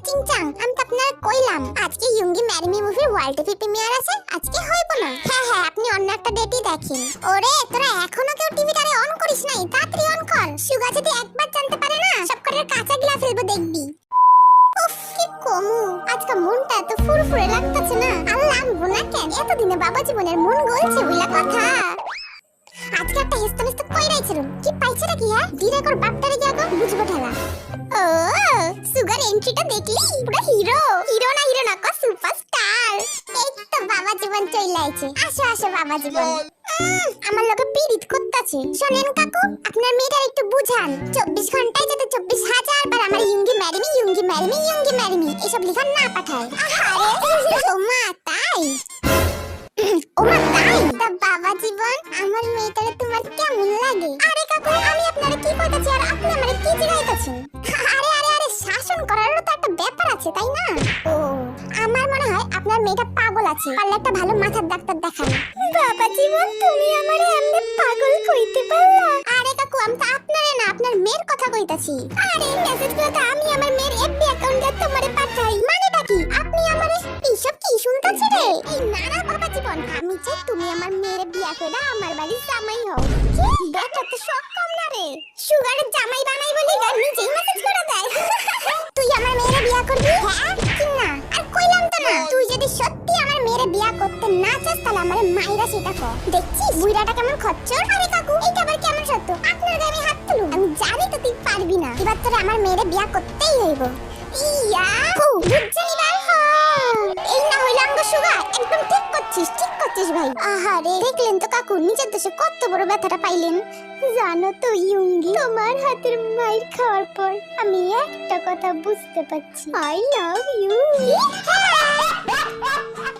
চিংচাং, আমি তো আপনার কইলাম আজকে ইয়ুঙ্গি ম্যারিমি মুভির ওয়ার্ল্ড টিভি প্রিমিয়ার আছে, আজকে হইব না। হ্যাঁ হ্যাঁ, আপনি অন্য একটা ডেটই দেখেন। ওরে তোরা এখনো কেউ টিভিটারে অন করিস নাই, তাড়াতাড়ি অন কর। সুগা যদি একবার জানতে পারে না, সব কটার কাঁচা গিলা ফেলবো দেখবি। উফ কি কমু, আজকে মনটা এত ফুরফুরে লাগতেছে না। আল্লাহ আনবো না কেন, এতদিনে বাবা জীবনের মন গলছে বুঝলা কথা। আজকে একটা হেস্ত কইরাইছিলাম, কি পাইছে নাকি? হ্যাঁ ডিরে কর বাপটারে গিয়া গো বুঝবো ঠেলা। ও সুগার এন্ট্রিটা দেখলি, পুরো হিরো না কো সুপারস্টার। এই তো বাবা জীবন চইলা আইছে। আসো আসো বাবা জীবন। আমার লগে পীড়িত করতেছে। শোনেন কাকু, আপনার মেয়েটার একটু বুঝান, 24 ঘন্টায় যাতে 24,000 বার আমার ইয়ুঙ্গি ম্যারিমি এসব লিখা না পাঠায়। আরে ওমা তাই, ওমা তাই। তা বাবা জীবন, আমার মেয়েটারে তোমার কেমন লাগে? আরে কাকু, আমি আপনারে কি কইতাছি আর আপনি আমারে কি জিগাইতাছেন? আরে শাসন করারও তো একটা ব্যাপার আছে তাই না? ও আমার মনে হয় আপনার মেয়েটা পাগল আছে, পারলে একটা ভালো মাথার ডাক্তার দেখান। বাবা জীবন, তুমি আমারে এমনি পাগল কইতে পারলা? আরে কাকু, আমি তো আপনারে না আপনার মেয়ের কথা কইতাছি। আরে মেসেজগুলো তো আমি আমার মেয়ের এফবি অ্যাকাউন্টে তোমারে পাঠাই। মানেটা কি? আপনি আমারে এইসব কি শুনতাছ রে? এই না বাবা জীবন, আমি চাই তুমি আমার মেয়ের বিয়া কইরা আমার বাড়ির জামাই হও। কি বেটা তো শখ কম না রে, সুগারের জামাই বানাই বলি গান নিজেই মেসেজ করে দেয়। তুই আমার মেয়ের বিয়া করবি? হ্যাঁ কি না? আর কইলাম তো না, তুই যদি সত্যি আমার মেয়ের বিয়া করতে না চাস তাহলে আমারে মাইরা সেটা কর। দেখছিস বুইড়াটা কেমন খচ্চর? আরে কাকু, এটা আবার কেমন সত্য? আপনার গায়ে আমি হাত তুলু? আমি জানি তো তুই পারবি না, এবার তোরে আমার মেয়ের বিয়া করতেই হইব। ইয়া বুঝছনি ভাই। এই না হইলো আমগো সুগা, একদম ঠিক করছিস ভাই। আহারে দেখলেন তো কাকু, নিজের দেশে কত বড় ব্যথাটা পাইলেন। জানো তো ইয়ুঙ্গি, তোমার হাতের মাইর খাওয়ার পর আমি একটা কথা বুঝতে পারছি, আই লাভ ইউ।